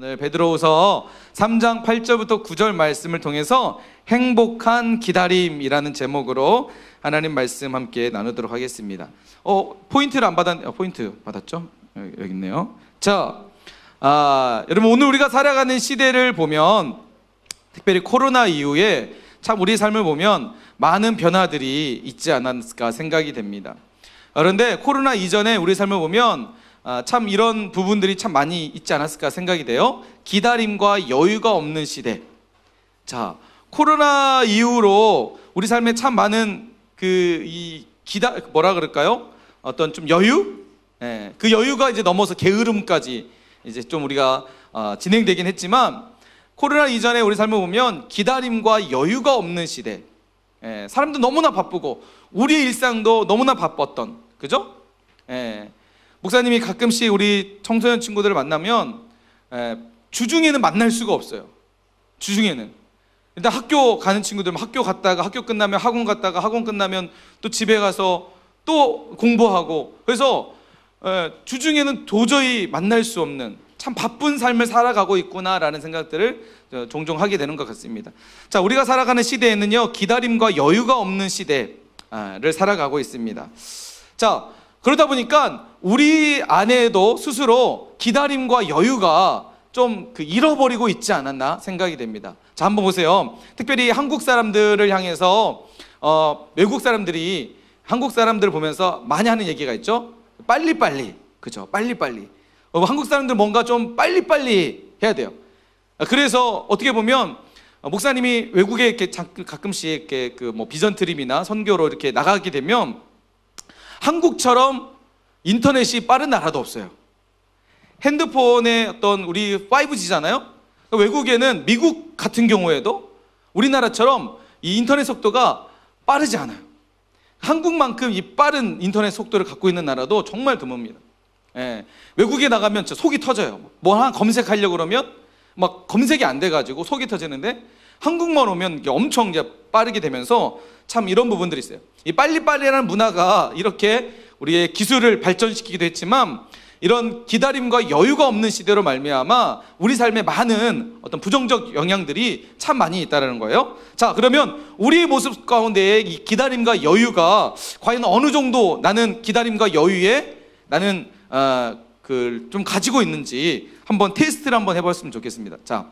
오늘 베드로후서 3장 8절부터 9절 말씀을 통해서 행복한 기다림이라는 제목으로 하나님 말씀 함께 나누도록 하겠습니다. 포인트를 안 받았, 포인트 받았죠? 여기 있네요. 자, 여러분 오늘 우리가 살아가는 시대를 보면 특별히 코로나 이후에 참 우리 삶을 보면 많은 변화들이 있지 않았을까 생각이 됩니다. 그런데 코로나 이전에 우리 삶을 보면 참 이런 부분들이 참 많이 있지 않았을까 생각이 돼요. 기다림과 여유가 없는 시대. 자, 코로나 이후로 우리 삶에 참 많은 뭐라 그럴까요? 어떤 좀 여유? 그 여유가 이제 넘어서 게으름까지 이제 좀 우리가 진행되긴 했지만, 코로나 이전에 우리 삶을 보면 기다림과 여유가 없는 시대. 사람도 너무나 바쁘고 우리의 일상도 너무나 바빴던, 그죠? 목사님이 가끔씩 우리 청소년 친구들을 만나면 주중에는 만날 수가 없어요. 주중에는 일단 학교 가는 친구들은 학교 갔다가 학교 끝나면 학원 갔다가 학원 끝나면 또 집에 가서 또 공부하고, 그래서 주중에는 도저히 만날 수 없는 참 바쁜 삶을 살아가고 있구나라는 생각들을 종종 하게 되는 것 같습니다. 자, 우리가 살아가는 시대에는요, 기다림과 여유가 없는 시대를 살아가고 있습니다. 자, 그러다 보니까 우리 안에도 스스로 기다림과 여유가 좀 잃어버리고 있지 않았나 생각이 됩니다. 자, 한번 보세요. 특별히 한국 사람들을 향해서 외국 사람들이 한국 사람들을 보면서 많이 하는 얘기가 있죠. 빨리빨리, 그죠? 빨리빨리. 한국 사람들 뭔가 좀 빨리빨리 해야 돼요. 그래서 어떻게 보면 목사님이 외국에 이렇게 가끔씩 이렇게 비전 트립이나 선교로 이렇게 나가게 되면 한국처럼 인터넷이 빠른 나라도 없어요. 핸드폰의 어떤 우리 5G잖아요. 외국에는 미국 같은 경우에도 우리나라처럼 이 인터넷 속도가 빠르지 않아요. 한국만큼 이 빠른 인터넷 속도를 갖고 있는 나라도 정말 드뭅니다. 외국에 나가면 진짜 속이 터져요. 뭐 하나 검색하려고 그러면 막 검색이 안 돼가지고 속이 터지는데, 한국만 오면 이게 엄청 이제 빠르게 되면서 참 이런 부분들이 있어요. 이 빨리빨리라는 문화가 이렇게 우리의 기술을 발전시키기도 했지만, 이런 기다림과 여유가 없는 시대로 말미암아 우리 삶에 많은 어떤 부정적 영향들이 참 많이 있다는 거예요. 자, 그러면 우리의 모습 가운데에 이 기다림과 여유가 과연 어느 정도 나는 기다림과 여유에 나는 좀 가지고 있는지 한번 테스트를 한번 해봤으면 좋겠습니다. 자,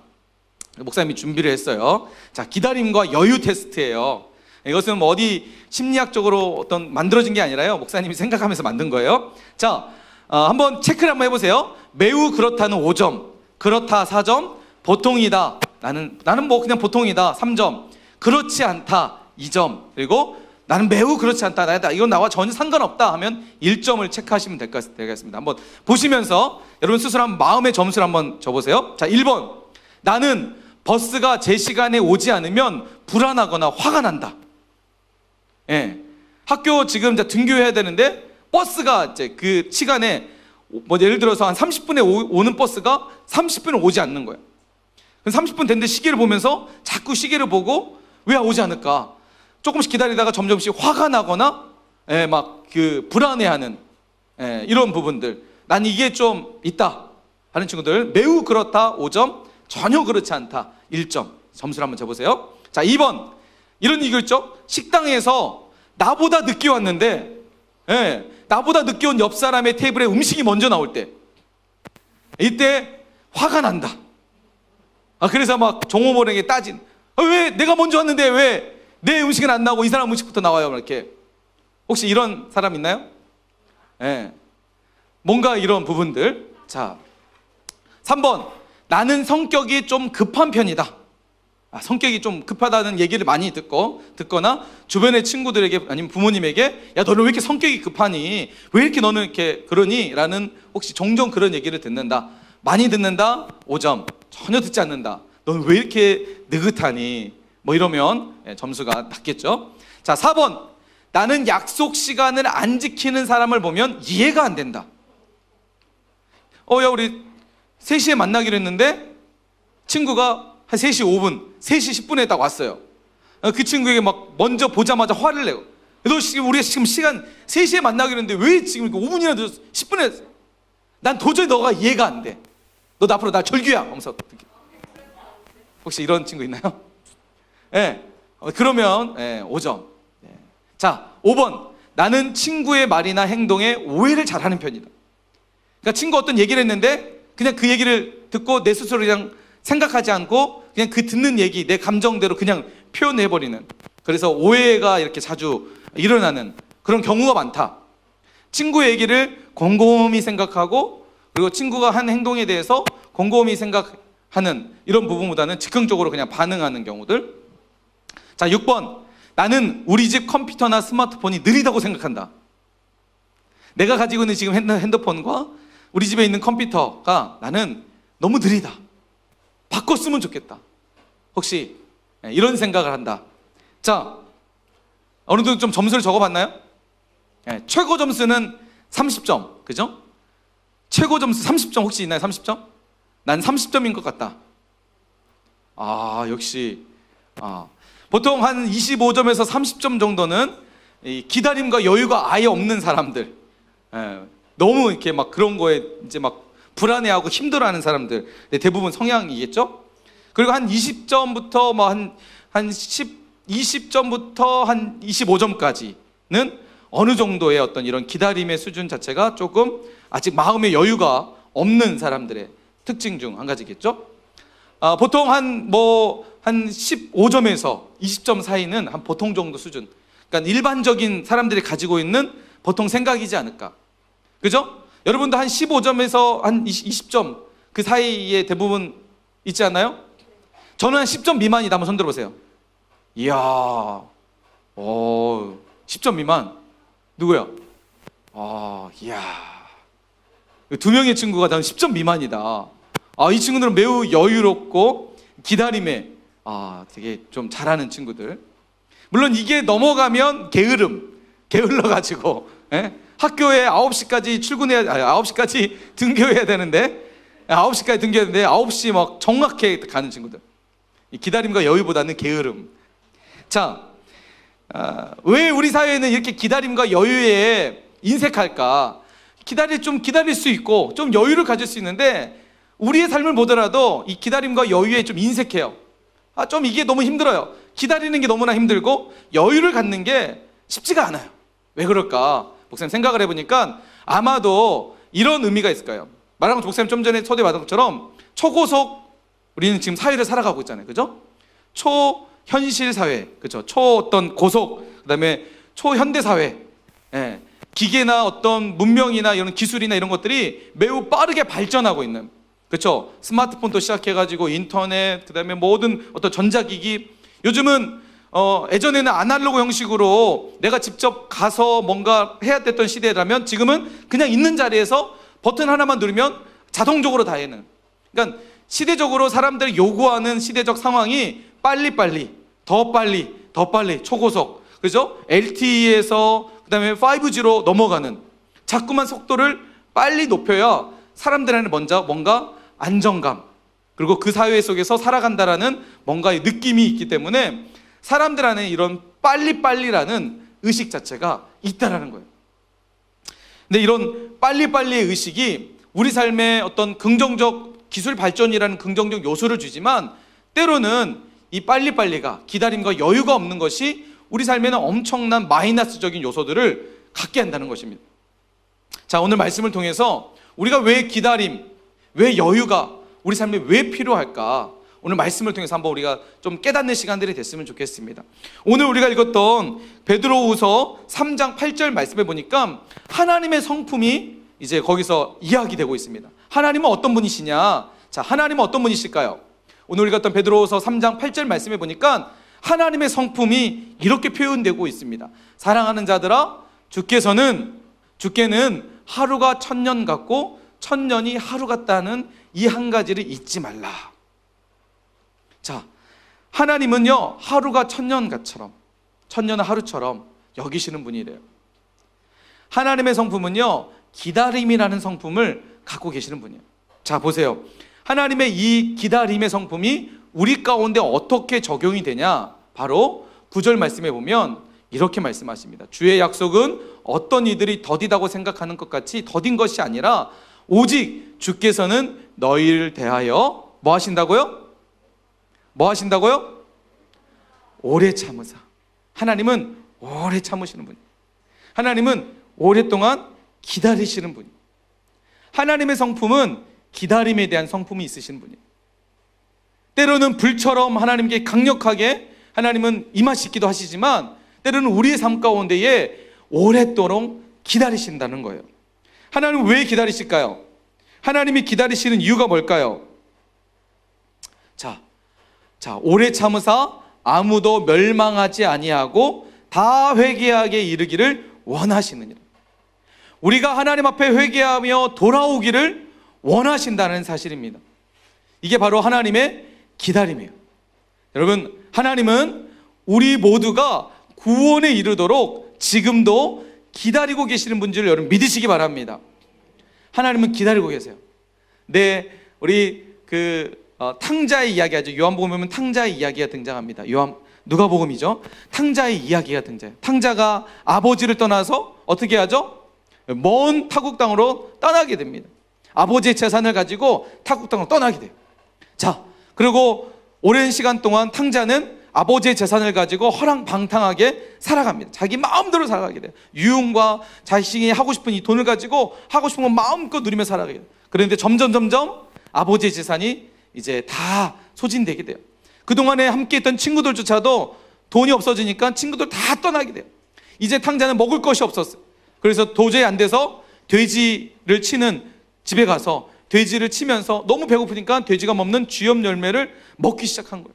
목사님이 준비를 했어요. 자, 기다림과 여유 테스트예요. 이것은 뭐 어디 심리학적으로 어떤 만들어진 게 아니라요, 목사님이 생각하면서 만든 거예요. 자, 한번 체크를 한번 해보세요. 매우 그렇다는 5점, 그렇다 4점, 보통이다, 나는 뭐 그냥 보통이다 3점, 그렇지 않다 2점, 그리고 나는 매우 그렇지 않다, 이건 나와 전혀 상관없다 하면 1점을 체크하시면 되겠습니다. 한번 보시면서 여러분 스스로 한번 마음의 점수를 한번 줘보세요. 자, 1번, 나는 버스가 제 시간에 오지 않으면 불안하거나 화가 난다. 학교 지금 이제 등교해야 되는데 버스가 이제 그 시간에 뭐 예를 들어서 한 30분에 오는 버스가 30분에 오지 않는 거예요. 30분 됐는데 시계를 보면서 자꾸 시계를 보고 왜 오지 않을까? 조금씩 기다리다가 점점씩 화가 나거나 막 불안해하는 이런 부분들, 난 이게 좀 있다 하는 친구들, 매우 그렇다 5점, 전혀 그렇지 않다 1점 점수를 한번 줘보세요. 자, 2번, 이런 얘기 있죠. 식당에서 나보다 늦게 왔는데 나보다 늦게 온 옆 사람의 테이블에 음식이 먼저 나올 때, 이때 화가 난다. 그래서 막 종업원에게 따진, 왜 내가 먼저 왔는데 왜 내 음식은 안 나오고 이 사람 음식부터 나와요, 이렇게. 혹시 이런 사람 있나요? 뭔가 이런 부분들. 자, 3번, 나는 성격이 좀 급한 편이다. 성격이 좀 급하다는 얘기를 많이 듣거나 주변의 친구들에게 아니면 부모님에게, 야, 너는 왜 이렇게 성격이 급하니? 왜 이렇게 너는 이렇게 그러니? 라는 혹시 종종 그런 얘기를 듣는다. 많이 듣는다 5점, 전혀 듣지 않는다, 너는 왜 이렇게 느긋하니? 뭐 이러면 점수가 낮겠죠. 자, 4번, 나는 약속 시간을 안 지키는 사람을 보면 이해가 안 된다. 야, 우리 3시에 만나기로 했는데 친구가 한 3시 5분, 3시 10분에 딱 왔어요. 그 친구에게 막 먼저 보자마자 화를 내고, 우리가 지금 시간 3시에 만나기로 했는데 왜 지금 5분이나 늦었어? 10분에 했어? 난 도저히 너가 이해가 안 돼. 너도 앞으로 나 절규야 하면서. 혹시 이런 친구 있나요? 예. 그러면 5점. 자, 5번. 나는 친구의 말이나 행동에 오해를 잘하는 편이다. 그러니까 친구 어떤 얘기를 했는데 그냥 그 얘기를 듣고 내 스스로 그냥 생각하지 않고 그냥 그 듣는 얘기, 내 감정대로 그냥 표현해버리는, 그래서 오해가 이렇게 자주 일어나는 그런 경우가 많다. 친구의 얘기를 곰곰이 생각하고, 그리고 친구가 한 행동에 대해서 곰곰이 생각하는 이런 부분보다는 즉흥적으로 그냥 반응하는 경우들. 자, 6번. 나는 우리 집 컴퓨터나 스마트폰이 느리다고 생각한다. 내가 가지고 있는 지금 핸드폰과 우리 집에 있는 컴퓨터가 나는 너무 느리다. 바꿨으면 좋겠다. 혹시 이런 생각을 한다. 자, 어느 정도 좀 점수를 적어봤나요? 최고 점수는 30점, 그죠? 최고 점수 30점 혹시 있나요? 30점? 난 30점인 것 같다. 역시 보통 한 25점에서 30점 정도는 이 기다림과 여유가 아예 없는 사람들, 너무 이렇게 막 그런 거에 이제 막 불안해하고 힘들어하는 사람들, 대부분 성향이겠죠? 그리고 한 20점부터 뭐 한 20점부터 한 25점까지는 어느 정도의 어떤 이런 기다림의 수준 자체가 조금 아직 마음의 여유가 없는 사람들의 특징 중 한 가지겠죠? 보통 한 15점에서 20점 사이는 한 보통 정도 수준, 그러니까 일반적인 사람들이 가지고 있는 보통 생각이지 않을까, 그죠? 여러분도 한 15점에서 한 20점 그 사이에 대부분 있지 않나요? 저는 한 10점 미만이다. 한번 손 들어보세요. 이야, 10점 미만 누구야? 이야, 두 명의 친구가 다 10점 미만이다. 이 친구들은 매우 여유롭고 기다림에 되게 좀 잘하는 친구들. 물론 이게 넘어가면 게을러가지고 학교에 9시까지 출근해야, 9시까지 등교해야 되는데 9시까지 등교해야 되는데 9시 막 정확하게 가는 친구들. 이 기다림과 여유보다는 게으름. 자, 왜 우리 사회는 이렇게 기다림과 여유에 인색할까? 기다릴 수 있고 좀 여유를 가질 수 있는데 우리의 삶을 보더라도 이 기다림과 여유에 좀 인색해요. 좀 이게 너무 힘들어요. 기다리는 게 너무나 힘들고 여유를 갖는 게 쉽지가 않아요. 왜 그럴까? 목사님 생각을 해보니까 아마도 이런 의미가 있을 거예요. 말하면 목사님 좀 전에 초대받은 것처럼 초고속, 우리는 지금 사회를 살아가고 있잖아요, 그죠? 초현실 사회, 그죠? 어떤 고속, 그다음에 초현대 사회, 기계나 어떤 문명이나 이런 기술이나 이런 것들이 매우 빠르게 발전하고 있는, 그렇죠? 스마트폰도 시작해가지고 인터넷, 그다음에 모든 어떤 전자기기. 요즘은 예전에는 아날로그 형식으로 내가 직접 가서 뭔가 해야 됐던 시대라면 지금은 그냥 있는 자리에서 버튼 하나만 누르면 자동적으로 다 해는. 그러니까 시대적으로 사람들이 요구하는 시대적 상황이 빨리, 더 빨리, 초고속, 그죠? LTE에서 그다음에 5G로 넘어가는, 자꾸만 속도를 빨리 높여야 사람들에는 먼저 뭔가 안정감, 그리고 그 사회 속에서 살아간다라는 뭔가의 느낌이 있기 때문에 사람들 안에 이런 빨리라는 의식 자체가 있다라는 거예요. 근데 이런 빨리의 의식이 우리 삶에 어떤 긍정적 기술 발전이라는 긍정적 요소를 주지만, 때로는 이 빨리가 기다림과 여유가 없는 것이 우리 삶에는 엄청난 마이너스적인 요소들을 갖게 한다는 것입니다. 자, 오늘 말씀을 통해서 우리가 왜 기다림, 왜 여유가 우리 삶에 왜 필요할까? 오늘 말씀을 통해서 한번 우리가 좀 깨닫는 시간들이 됐으면 좋겠습니다. 오늘 우리가 읽었던 베드로후서 3장 8절 말씀에 보니까 하나님의 성품이 이제 거기서 이야기되고 있습니다. 하나님은 어떤 분이시냐? 자, 하나님은 어떤 분이실까요? 오늘 읽었던 베드로후서 3장 8절 말씀에 보니까 하나님의 성품이 이렇게 표현되고 있습니다. 사랑하는 자들아, 주께는 하루가 1000년 같고 1000년이 하루 같다는 이 한 가지를 잊지 말라. 자, 하나님은요, 하루가 1000년같처럼, 1000년은 하루처럼 여기시는 분이래요. 하나님의 성품은요, 기다림이라는 성품을 갖고 계시는 분이에요. 자, 보세요. 하나님의 이 기다림의 성품이 우리 가운데 어떻게 적용이 되냐? 바로 9절 말씀에 보면 이렇게 말씀하십니다. 주의 약속은 어떤 이들이 더디다고 생각하는 것 같이 더딘 것이 아니라 오직 주께서는 너희를 대하여 뭐 하신다고요? 뭐 하신다고요? 오래 참으사. 하나님은 오래 참으시는 분이에요. 하나님은 오랫동안 기다리시는 분이에요. 하나님의 성품은 기다림에 대한 성품이 있으신 분이에요. 때로는 불처럼 하나님께 강력하게 하나님은 임하시기도 하시지만, 때로는 우리의 삶 가운데에 오랫도록 기다리신다는 거예요. 하나님은 왜 기다리실까요? 하나님이 기다리시는 이유가 뭘까요? 자, 오래 참으사 아무도 멸망하지 아니하고 다 회개하게 이르기를 원하시느니라. 우리가 하나님 앞에 회개하며 돌아오기를 원하신다는 사실입니다. 이게 바로 하나님의 기다림이에요. 여러분, 하나님은 우리 모두가 구원에 이르도록 지금도 기다리고 계시는 분들을 여러분 믿으시기 바랍니다. 하나님은 기다리고 계세요. 우리 탕자의 이야기하죠. 요한복음 보면 탕자의 이야기가 등장합니다. 누가복음이죠. 탕자의 이야기가 등장해요. 탕자가 아버지를 떠나서 어떻게 하죠? 먼 타국 땅으로 떠나게 됩니다. 아버지의 재산을 가지고 타국 땅으로 떠나게 돼요. 자, 그리고 오랜 시간 동안 탕자는 아버지의 재산을 가지고 허랑방탕하게 살아갑니다. 자기 마음대로 살아가게 돼요. 유흥과 자신이 하고 싶은 이 돈을 가지고 하고 싶은 건 마음껏 누리며 살아가게 돼요. 그런데 점점 아버지의 재산이 이제 다 소진되게 돼요. 그동안에 함께 했던 친구들조차도 돈이 없어지니까 친구들 다 떠나게 돼요. 이제 탕자는 먹을 것이 없었어요. 그래서 도저히 안 돼서 돼지를 치는 집에 가서 돼지를 치면서 너무 배고프니까 돼지가 먹는 쥐염 열매를 먹기 시작한 거예요.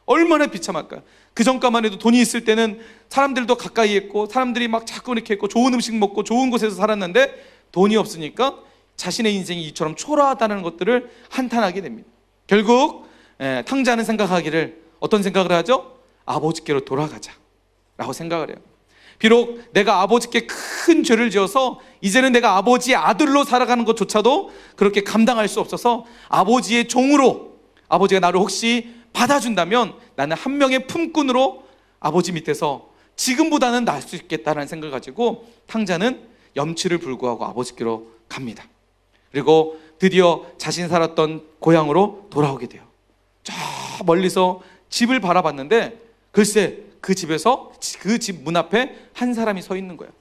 얼마나 비참할까요? 그 전까만 해도 돈이 있을 때는 사람들도 가까이 했고 사람들이 막 자꾸 이렇게 했고 좋은 음식 먹고 좋은 곳에서 살았는데, 돈이 없으니까 자신의 인생이 이처럼 초라하다는 것들을 한탄하게 됩니다. 결국 탕자는 생각하기를 어떤 생각을 하죠? 아버지께로 돌아가자 라고 생각을 해요. 비록 내가 아버지께 큰 죄를 지어서 이제는 내가 아버지의 아들로 살아가는 것조차도 그렇게 감당할 수 없어서 아버지의 종으로, 아버지가 나를 혹시 받아준다면 나는 한 명의 품꾼으로 아버지 밑에서 지금보다는 나을 수 있겠다는 생각을 가지고 탕자는 염치를 불구하고 아버지께로 갑니다. 그리고 드디어 자신이 살았던 고향으로 돌아오게 돼요. 저 멀리서 집을 바라봤는데 글쎄 그 집에서 그 집 문 앞에 한 사람이 서 있는 거예요.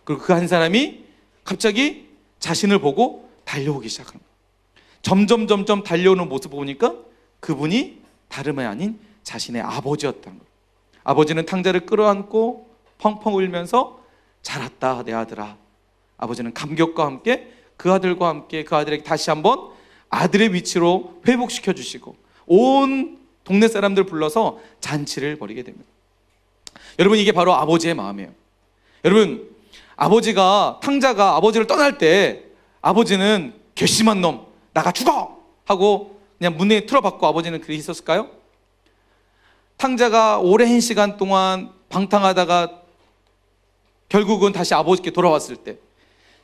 그리고 그 한 사람이 갑자기 자신을 보고 달려오기 시작하는 거예요. 점점 달려오는 모습을 보니까 그분이 다름이 아닌 자신의 아버지였다는 거예요. 아버지는 탕자를 끌어안고 펑펑 울면서 잘 왔다 내 아들아. 아버지는 감격과 함께 그 아들과 함께 그 아들에게 다시 한번 아들의 위치로 회복시켜 주시고 온 동네 사람들 불러서 잔치를 벌이게 됩니다. 여러분, 이게 바로 아버지의 마음이에요. 여러분, 탕자가 아버지를 떠날 때 아버지는 괘씸한 놈 나가 죽어 하고 그냥 문에 틀어박고 아버지는 그렇게 있었을까요? 탕자가 오랜 시간 동안 방탕하다가 결국은 다시 아버지께 돌아왔을 때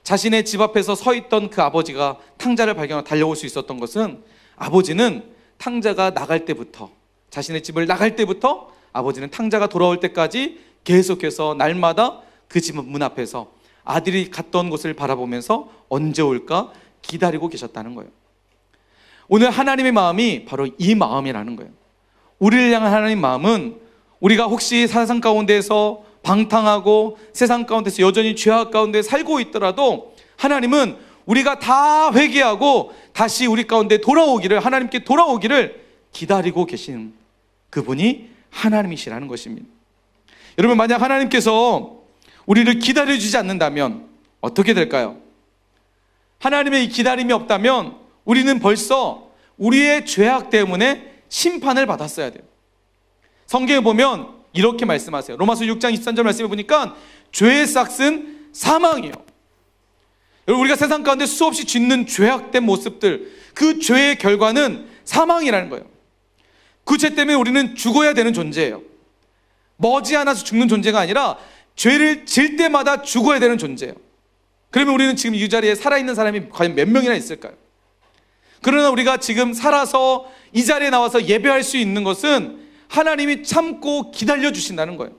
자신의 집 앞에서 서 있던 그 아버지가 탕자를 발견하고 달려올 수 있었던 것은, 아버지는 탕자가 나갈 때부터, 자신의 집을 나갈 때부터 아버지는 탕자가 돌아올 때까지 계속해서 날마다 그 집 문 앞에서 아들이 갔던 곳을 바라보면서 언제 올까 기다리고 계셨다는 거예요. 오늘 하나님의 마음이 바로 이 마음이라는 거예요. 우리를 향한 하나님의 마음은, 우리가 혹시 세상 가운데서 방탕하고 세상 가운데서 여전히 죄악 가운데 살고 있더라도 하나님은 우리가 다 회개하고 다시 우리 가운데 돌아오기를, 하나님께 돌아오기를 기다리고 계신 그분이 하나님이시라는 것입니다. 여러분, 만약 하나님께서 우리를 기다려주지 않는다면 어떻게 될까요? 하나님의 이 기다림이 없다면 우리는 벌써 우리의 죄악 때문에 심판을 받았어야 돼요. 성경에 보면 이렇게 말씀하세요. 로마서 6장 23절 말씀해 보니까 죄의 싹은 사망이에요. 여러분, 우리가 세상 가운데 수없이 짓는 죄악된 모습들, 그 죄의 결과는 사망이라는 거예요. 그 죄 때문에 우리는 죽어야 되는 존재예요. 머지않아서 죽는 존재가 아니라 죄를 질 때마다 죽어야 되는 존재예요. 그러면 우리는 지금 이 자리에 살아있는 사람이 과연 몇 명이나 있을까요? 그러나 우리가 지금 살아서 이 자리에 나와서 예배할 수 있는 것은 하나님이 참고 기다려 주신다는 거예요.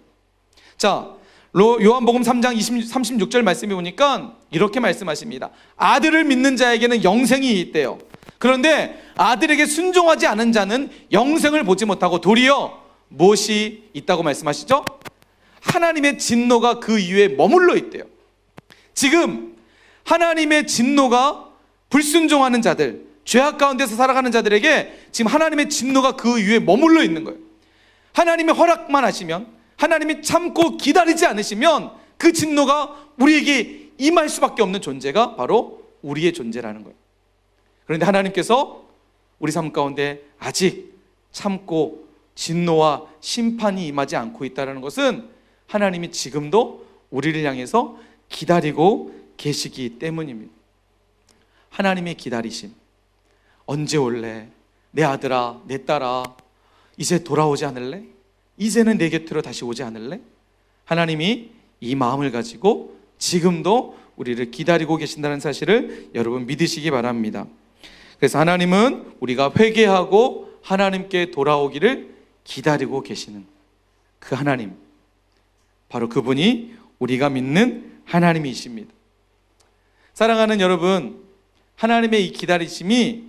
자, 요한복음 3장 36절 말씀에 보니까 이렇게 말씀하십니다. 아들을 믿는 자에게는 영생이 있대요. 그런데 아들에게 순종하지 않은 자는 영생을 보지 못하고 도리어 무엇이 있다고 말씀하시죠? 하나님의 진노가 그 위에 머물러 있대요. 지금 하나님의 진노가 불순종하는 자들, 죄악 가운데서 살아가는 자들에게 지금 하나님의 진노가 그 위에 머물러 있는 거예요. 하나님의 허락만 하시면, 하나님이 참고 기다리지 않으시면 그 진노가 우리에게 임할 수밖에 없는 존재가 바로 우리의 존재라는 거예요. 그런데 하나님께서 우리 삶 가운데 아직 참고 진노와 심판이 임하지 않고 있다는 것은 하나님이 지금도 우리를 향해서 기다리고 계시기 때문입니다. 하나님의 기다리심, 언제 올래? 내 아들아, 내 딸아, 이제 돌아오지 않을래? 이제는 내 곁으로 다시 오지 않을래? 하나님이 이 마음을 가지고 지금도 우리를 기다리고 계신다는 사실을 여러분 믿으시기 바랍니다. 그래서 하나님은 우리가 회개하고 하나님께 돌아오기를 기다리고 계시는 그 하나님, 바로 그분이 우리가 믿는 하나님이십니다. 사랑하는 여러분, 하나님의 이 기다리심이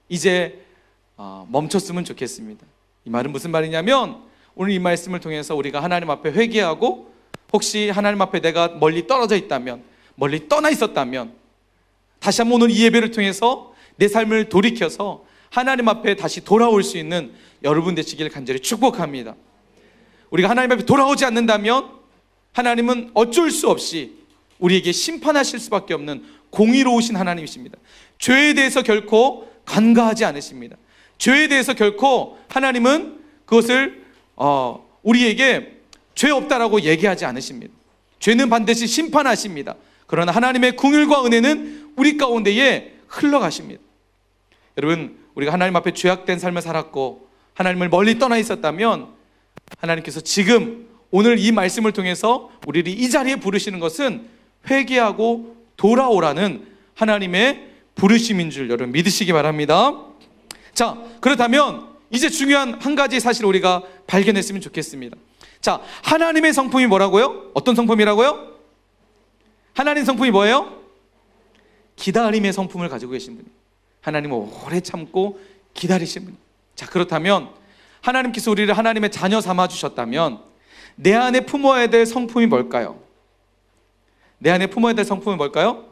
이제 멈췄으면 좋겠습니다. 이 말은 무슨 말이냐면, 오늘 이 말씀을 통해서 우리가 하나님 앞에 회개하고, 혹시 하나님 앞에 내가 멀리 떨어져 있다면, 멀리 떠나 있었다면, 다시 한번 오늘 이 예배를 통해서 내 삶을 돌이켜서 하나님 앞에 다시 돌아올 수 있는 여러분 되시기를 간절히 축복합니다. 우리가 하나님 앞에 돌아오지 않는다면 하나님은 어쩔 수 없이 우리에게 심판하실 수밖에 없는 공의로우신 하나님이십니다. 죄에 대해서 결코 간과하지 않으십니다. 죄에 대해서 결코 하나님은 그것을 우리에게 죄 없다라고 얘기하지 않으십니다. 죄는 반드시 심판하십니다. 그러나 하나님의 긍휼과 은혜는 우리 가운데에 흘러가십니다. 여러분, 우리가 하나님 앞에 죄악된 삶을 살았고 하나님을 멀리 떠나 있었다면 하나님께서 지금 오늘 이 말씀을 통해서 우리를 이 자리에 부르시는 것은 회개하고 돌아오라는 하나님의 부르심인 줄 여러분 믿으시기 바랍니다. 자, 그렇다면 이제 중요한 한 가지 사실 우리가 발견했으면 좋겠습니다. 자, 하나님의 성품이 뭐라고요? 어떤 성품이라고요? 하나님 성품이 뭐예요? 기다림의 성품을 가지고 계신 분이에요. 하나님을 오래 참고 기다리신 분이에요. 자, 그렇다면 하나님께서 우리를 하나님의 자녀 삼아 주셨다면 내 안에 품어야 될 성품이 뭘까요? 내 안에 품어야 될 성품이 뭘까요?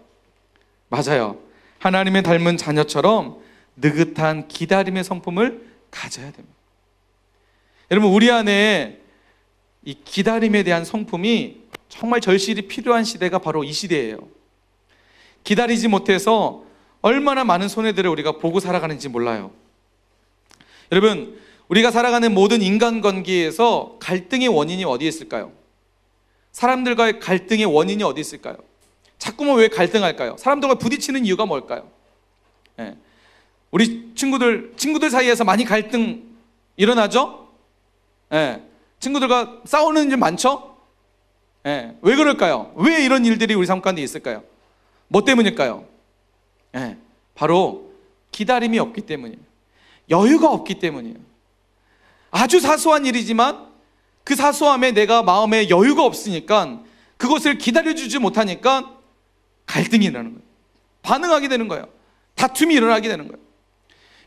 맞아요. 하나님의 닮은 자녀처럼 느긋한 기다림의 성품을 가져야 됩니다. 여러분, 우리 안에 이 기다림에 대한 성품이 정말 절실히 필요한 시대가 바로 이 시대예요. 기다리지 못해서 얼마나 많은 손해들을 우리가 보고 살아가는지 몰라요. 여러분, 우리가 살아가는 모든 인간관계에서 갈등의 원인이 어디에 있을까요? 사람들과의 갈등의 원인이 어디 있을까요? 자꾸만 왜 갈등할까요? 사람들과 부딪히는 이유가 뭘까요? 우리 친구들 사이에서 많이 갈등 일어나죠? 친구들과 싸우는 일 많죠? 왜 그럴까요? 왜 이런 일들이 우리 삶 가운데 있을까요? 뭐 때문일까요? 바로 기다림이 없기 때문이에요. 여유가 없기 때문이에요. 아주 사소한 일이지만 그 사소함에 내가 마음에 여유가 없으니까 그것을 기다려주지 못하니까 갈등이 일어나는 거예요. 반응하게 되는 거예요. 다툼이 일어나게 되는 거예요.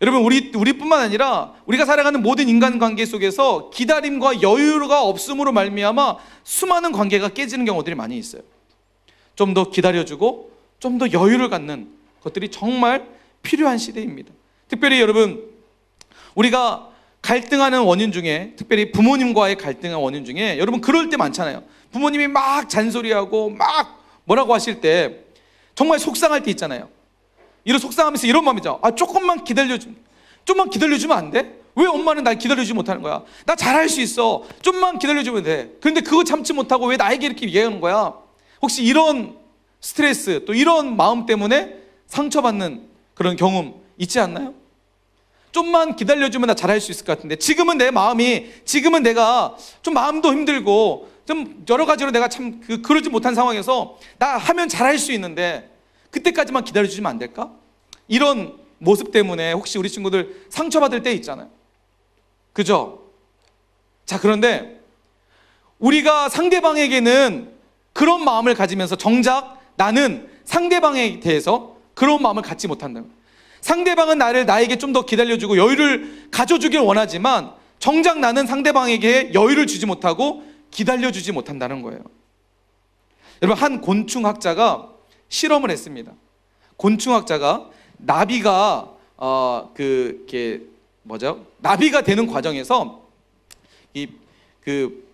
여러분, 우리뿐만 아니라 우리가 살아가는 모든 인간관계 속에서 기다림과 여유가 없음으로 말미암아 수많은 관계가 깨지는 경우들이 많이 있어요. 좀 더 기다려주고 좀 더 여유를 갖는 것들이 정말 필요한 시대입니다. 특별히 여러분, 우리가 갈등하는 원인 중에, 특별히 부모님과의 갈등의 원인 중에 여러분 그럴 때 많잖아요. 부모님이 막 잔소리하고 막 뭐라고 하실 때 정말 속상할 때 있잖아요. 이런 속상하면서 이런 마음이죠. 조금만 기다려주면 안 돼? 왜 엄마는 날 기다려주지 못하는 거야? 나 잘할 수 있어. 좀만 기다려주면 돼. 그런데 그거 참지 못하고 왜 나에게 이렇게 얘기하는 거야? 혹시 이런 스트레스, 또 이런 마음 때문에 상처받는 그런 경험 있지 않나요? 좀만 기다려주면 나 잘할 수 있을 것 같은데 지금은 내가 좀 마음도 힘들고 좀 여러 가지로 내가 참 그러지 못한 상황에서 나 하면 잘할 수 있는데 그때까지만 기다려주시면 안 될까? 이런 모습 때문에 혹시 우리 친구들 상처받을 때 있잖아요. 그죠? 자, 그런데 우리가 상대방에게는 그런 마음을 가지면서 정작 나는 상대방에 대해서 그런 마음을 갖지 못한다. 상대방은 나에게 좀 더 기다려주고 여유를 가져주길 원하지만 정작 나는 상대방에게 여유를 주지 못하고 기다려주지 못한다는 거예요. 여러분, 한 곤충학자가 실험을 했습니다. 곤충학자가 나비가 나비가 되는 과정에서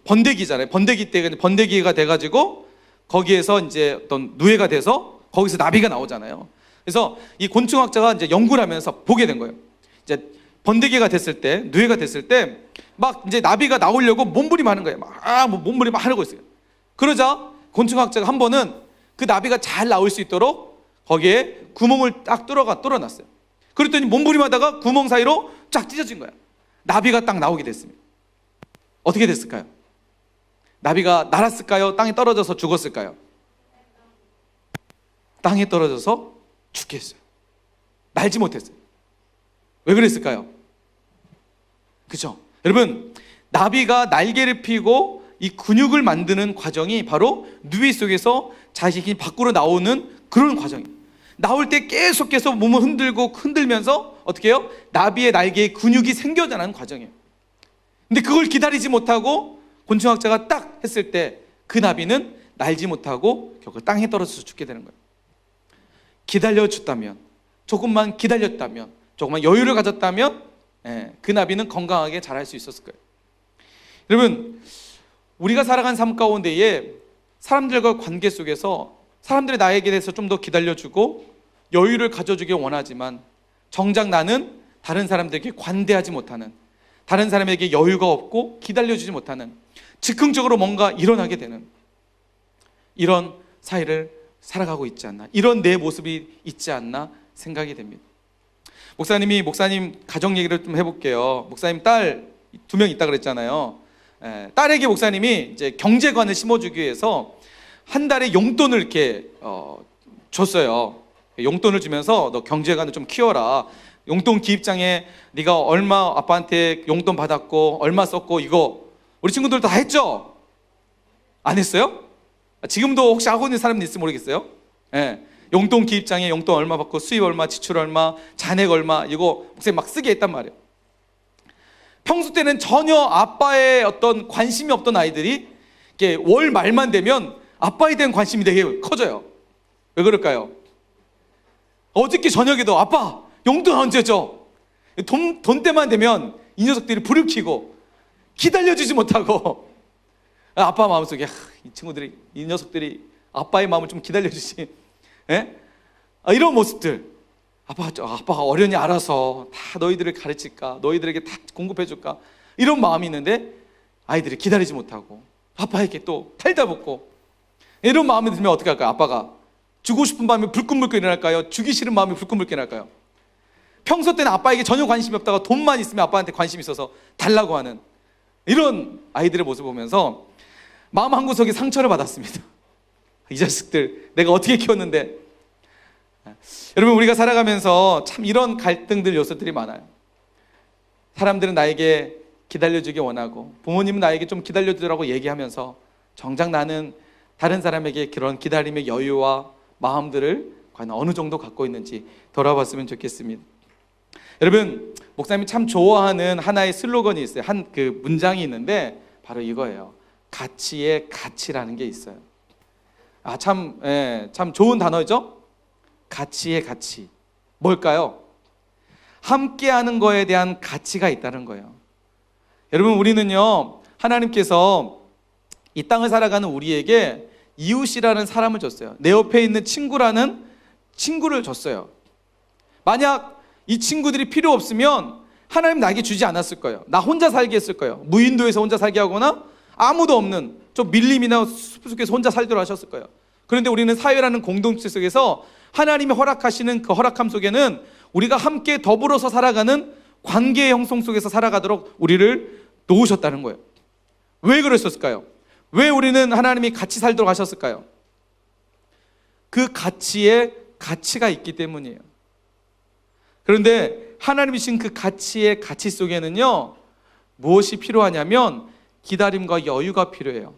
번데기잖아요. 번데기가 돼가지고 거기에서 이제 어떤 누에가 돼서 거기서 나비가 나오잖아요. 그래서 이 곤충학자가 이제 연구를 하면서 보게 된 거예요. 이제 번데기가 됐을 때, 누에가 됐을 때 막 이제 나비가 나오려고 몸부림하는 거예요. 몸부림 하고 있어요. 그러자 곤충학자가 한 번은 그 나비가 잘 나올 수 있도록 거기에 구멍을 딱 뚫어놨어요. 그랬더니 몸부림하다가 구멍 사이로 쫙 찢어진 거야. 나비가 딱 나오게 됐습니다. 어떻게 됐을까요? 나비가 날았을까요? 땅에 떨어져서 죽었을까요? 땅에 떨어져서 죽겠어요. 날지 못했어요. 왜 그랬을까요? 그죠? 여러분, 나비가 날개를 피고 이 근육을 만드는 과정이 바로 누이 속에서 자식이 밖으로 나오는 그런 과정이에요. 나올 때 계속해서 몸을 흔들면서 어떻게 해요? 나비의 날개에 근육이 생겨나는 과정이에요. 근데 그걸 기다리지 못하고 곤충학자가 딱 했을 때 그 나비는 날지 못하고 결국 땅에 떨어져서 죽게 되는 거예요. 기다려줬다면, 조금만 기다렸다면, 조금만 여유를 가졌다면 그 나비는 건강하게 자랄 수 있었을 거예요. 여러분, 우리가 살아간 삶 가운데에 사람들과 관계 속에서 사람들이 나에게 대해서 좀 더 기다려주고 여유를 가져주길 원하지만 정작 나는 다른 사람들에게 관대하지 못하는, 다른 사람에게 여유가 없고 기다려주지 못하는, 즉흥적으로 뭔가 일어나게 되는 이런 사회를 살아가고 있지 않나, 이런 내 모습이 있지 않나 생각이 됩니다. 목사님 가정 얘기를 좀 해볼게요. 목사님 딸 2명 있다 그랬잖아요. 딸에게 목사님이 이제 경제관을 심어주기 위해서 한 달에 용돈을 이렇게 줬어요. 용돈을 주면서 너 경제관을 좀 키워라. 용돈 기입장에 네가 얼마 아빠한테 용돈 받았고 얼마 썼고 이거 우리 친구들 다 했죠? 안 했어요? 지금도 혹시 하고 있는 사람 있을지 모르겠어요. 용돈 기입장에 용돈 얼마 받고 수입 얼마, 지출 얼마, 잔액 얼마, 이거 목사님 막 쓰게 했단 말이에요. 평소 때는 전혀 아빠의 어떤 관심이 없던 아이들이 이게 월 말만 되면 아빠에 대한 관심이 되게 커져요. 왜 그럴까요? 어저께 저녁에도 아빠 용돈 언제 줘? 돈 때만 되면 이 녀석들이 불을 켜고 기다려주지 못하고 아빠 마음속에 이 녀석들이 아빠의 마음을 좀 기다려주지. 이런 모습들. 아빠가 어련히 알아서 다 너희들을 가르칠까, 너희들에게 다 공급해줄까, 이런 마음이 있는데 아이들이 기다리지 못하고 아빠에게 또 탈다붙고 이런 마음이 들면 어떻게 할까요? 아빠가 주고 싶은 마음이 불끈불끈 일어날까요? 주기 싫은 마음이 불끈불끈 일어날까요? 평소 때는 아빠에게 전혀 관심이 없다가 돈만 있으면 아빠한테 관심이 있어서 달라고 하는 이런 아이들의 모습을 보면서 마음 한구석에 상처를 받았습니다. 이 자식들 내가 어떻게 키웠는데. 여러분, 우리가 살아가면서 참 이런 갈등들 요소들이 많아요. 사람들은 나에게 기다려주기 원하고 부모님은 나에게 좀 기다려주라고 얘기하면서 정작 나는 다른 사람에게 그런 기다림의 여유와 마음들을 과연 어느 정도 갖고 있는지 돌아봤으면 좋겠습니다. 여러분, 목사님이 참 좋아하는 하나의 슬로건이 있어요. 한 그 문장이 있는데 바로 이거예요. 가치의 가치라는 게 있어요. 참 좋은 단어죠? 가치의 가치. 뭘까요? 함께하는 거에 대한 가치가 있다는 거예요. 여러분, 우리는요, 하나님께서 이 땅을 살아가는 우리에게 이웃이라는 사람을 줬어요. 내 옆에 있는 친구라는 친구를 줬어요. 만약 이 친구들이 필요 없으면 하나님 나에게 주지 않았을 거예요. 나 혼자 살게 했을 거예요. 무인도에서 혼자 살게 하거나 아무도 없는 좀 밀림이나 숲 속에서 혼자 살도록 하셨을 거예요. 그런데 우리는 사회라는 공동체 속에서 하나님이 허락하시는 그 허락함 속에는 우리가 함께 더불어서 살아가는 관계의 형성 속에서 살아가도록 우리를 놓으셨다는 거예요. 왜 그러셨을까요? 왜 우리는 하나님이 같이 살도록 하셨을까요? 그 가치에 가치가 있기 때문이에요. 그런데 하나님이 주신 그 가치의 가치 속에는요, 무엇이 필요하냐면 기다림과 여유가 필요해요.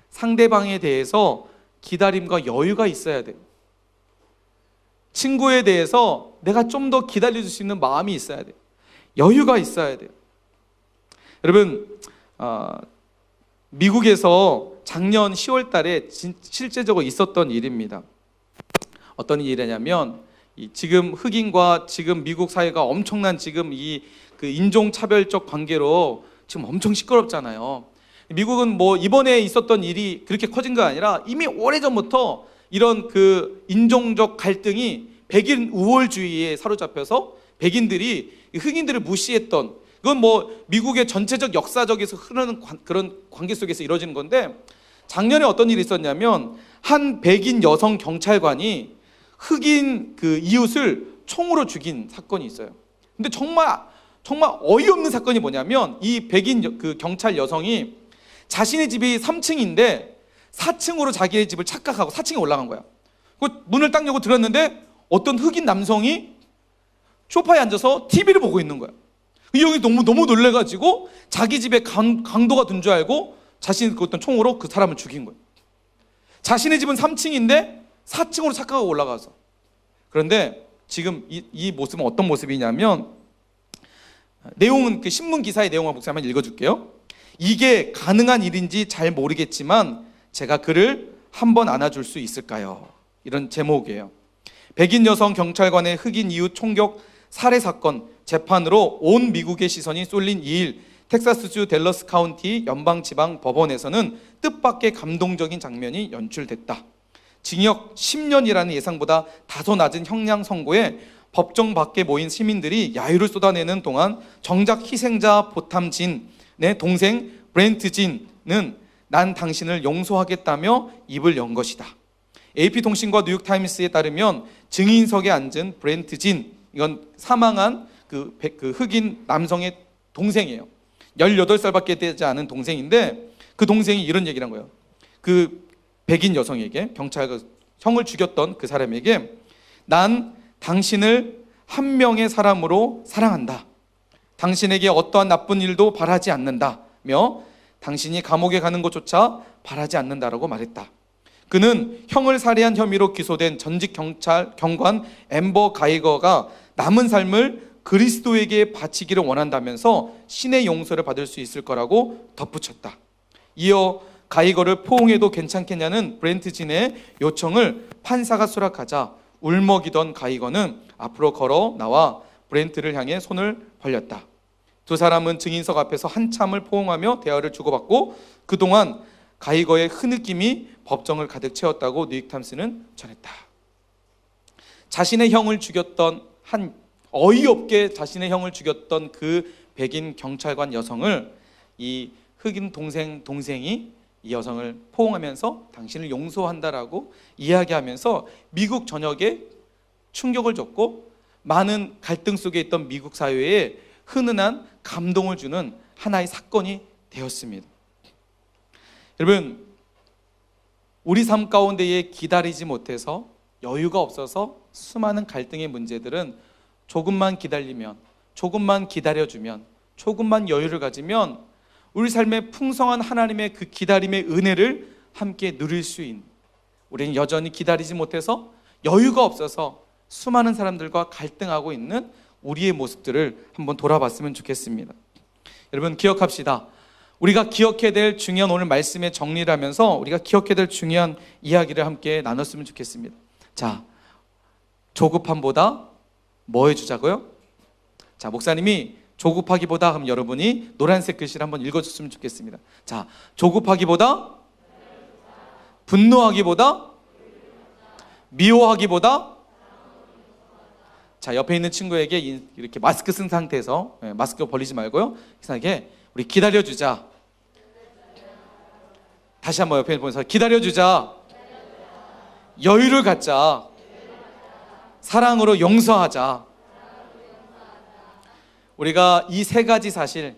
상대방에 대해서 기다림과 여유가 있어야 돼요. 친구에 대해서 내가 좀 더 기다려줄 수 있는 마음이 있어야 돼요. 여유가 있어야 돼요. 여러분, 미국에서 작년 10월 달에 실제적으로 있었던 일입니다. 어떤 일이냐면 지금 흑인과 지금 미국 사회가 엄청난 지금 그 인종차별적 관계로 지금 엄청 시끄럽잖아요. 미국은 뭐 이번에 있었던 일이 그렇게 커진 거 아니라 이미 오래전부터 이런 그 인종적 갈등이 백인 우월주의에 사로잡혀서 백인들이 흑인들을 무시했던, 그건 뭐 미국의 전체적 역사적에서 흐르는 그런 관계 속에서 이루어지는 건데, 작년에 어떤 일이 있었냐면 한 백인 여성 경찰관이 흑인 그 이웃을 총으로 죽인 사건이 있어요. 근데 정말 어이없는 사건이 뭐냐면 이 백인 그 경찰 여성이 자신의 집이 3층인데 4층으로 자기의 집을 착각하고 4층에 올라간 거야. 그 문을 딱 열고 들었는데 어떤 흑인 남성이 소파에 앉아서 TV를 보고 있는 거야. 이 형이 너무 놀래가지고 자기 집에 강도가 든 줄 알고 자신이 그 어떤 총으로 그 사람을 죽인 거야. 자신의 집은 3층인데 4층으로 착각하고 올라가서. 그런데 지금 이 모습은 어떤 모습이냐면, 내용은 그 신문 기사의 내용을 목사님 한번 읽어줄게요. 이게 가능한 일인지 잘 모르겠지만 제가 그를 한번 안아줄 수 있을까요? 이런 제목이에요. 백인 여성 경찰관의 흑인 이웃 총격 살해 사건 재판으로 온 미국의 시선이 쏠린 2일, 텍사스주 댈러스 카운티 연방지방 법원에서는 뜻밖의 감동적인 장면이 연출됐다. 징역 10년이라는 예상보다 다소 낮은 형량 선고에 법정 밖에 모인 시민들이 야유를 쏟아내는 동안 정작 희생자 보탐진의 동생 브렌트 진은 난 당신을 용서하겠다며 입을 연 것이다. AP통신과 뉴욕타임스에 따르면 증인석에 앉은 브렌트 진, 이건 사망한 그 흑인 남성의 동생이에요. 18살밖에 되지 않은 동생인데, 그 동생이 이런 얘기를 한 거예요. 그 백인 여성에게, 경찰 형을 죽였던 그 사람에게, 난 당신을 한 명의 사람으로 사랑한다. 당신에게 어떠한 나쁜 일도 바라지 않는다며 당신이 감옥에 가는 것조차 바라지 않는다라고 말했다. 그는 형을 살해한 혐의로 기소된 전직 경관 앰버 가이거가 남은 삶을 그리스도에게 바치기를 원한다면서 신의 용서를 받을 수 있을 거라고 덧붙였다. 이어 가이거를 포옹해도 괜찮겠냐는 브렌트 진의 요청을 판사가 수락하자 울먹이던 가이거는 앞으로 걸어 나와 브렌트를 향해 손을 벌렸다. 두 사람은 증인석 앞에서 한참을 포옹하며 대화를 주고받고 그동안 가이거의 흐느낌이 법정을 가득 채웠다고 뉴욕타임스는 전했다. 자신의 형을 죽였던 어이없게 자신의 형을 죽였던 그 백인 경찰관 여성을 이 흑인 동생이 이 여성을 포옹하면서 당신을 용서한다라고 이야기하면서 미국 전역에 충격을 줬고 많은 갈등 속에 있던 미국 사회에 흔한 감동을 주는 하나의 사건이 되었습니다. 여러분, 우리 삶 가운데에 기다리지 못해서 여유가 없어서 수많은 갈등의 문제들은 조금만 기다리면, 조금만 기다려주면, 조금만 여유를 가지면 우리 삶에 풍성한 하나님의 그 기다림의 은혜를 함께 누릴 수 있는, 우리는 여전히 기다리지 못해서 여유가 없어서 수많은 사람들과 갈등하고 있는 우리의 모습들을 한번 돌아봤으면 좋겠습니다. 여러분, 기억합시다. 우리가 기억해야 될 중요한 오늘 말씀의 정리를 하면서 우리가 기억해야 될 중요한 이야기를 함께 나눴으면 좋겠습니다. 자, 조급함보다 뭐 해주자고요? 자, 목사님이 조급하기보다 하면 여러분이 노란색 글씨를 한번 읽어줬으면 좋겠습니다. 자, 조급하기보다, 분노하기보다, 미워하기보다. 자, 옆에 있는 친구에게 이렇게 마스크 쓴 상태에서, 마스크 벌리지 말고요, 이상하게 우리 기다려주자. 다시 한번 옆에 보면서 기다려주자. 여유를 갖자. 사랑으로 용서하자. 우리가 이 세 가지 사실,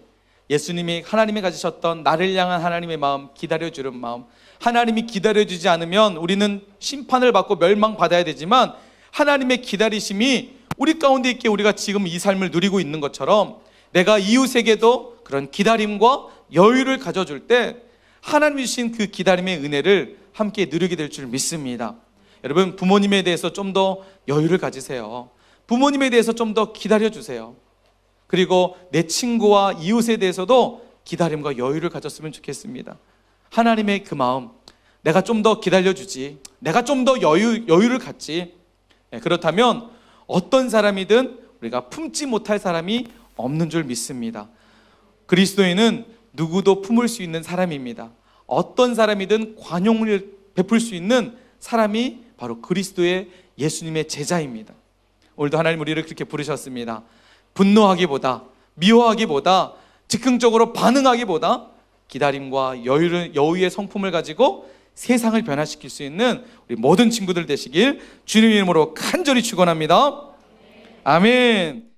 예수님이 하나님이 가지셨던 나를 향한 하나님의 마음, 기다려주는 마음, 하나님이 기다려주지 않으면 우리는 심판을 받고 멸망받아야 되지만 하나님의 기다리심이 우리 가운데 있게 우리가 지금 이 삶을 누리고 있는 것처럼 내가 이웃에게도 그런 기다림과 여유를 가져줄 때 하나님이 주신 그 기다림의 은혜를 함께 누리게 될 줄 믿습니다. 여러분, 부모님에 대해서 좀 더 여유를 가지세요. 부모님에 대해서 좀 더 기다려주세요. 그리고 내 친구와 이웃에 대해서도 기다림과 여유를 가졌으면 좋겠습니다. 하나님의 그 마음, 내가 좀 더 기다려주지, 내가 좀 더 여유를 갖지. 그렇다면 어떤 사람이든 우리가 품지 못할 사람이 없는 줄 믿습니다. 그리스도인은 누구도 품을 수 있는 사람입니다. 어떤 사람이든 관용을 베풀 수 있는 사람이 바로 그리스도의 예수님의 제자입니다. 오늘도 하나님 우리를 그렇게 부르셨습니다. 분노하기보다, 미워하기보다, 즉흥적으로 반응하기보다 기다림과 여유의 성품을 가지고 세상을 변화시킬 수 있는 우리 모든 친구들 되시길 주님의 이름으로 간절히 축원합니다. 아멘.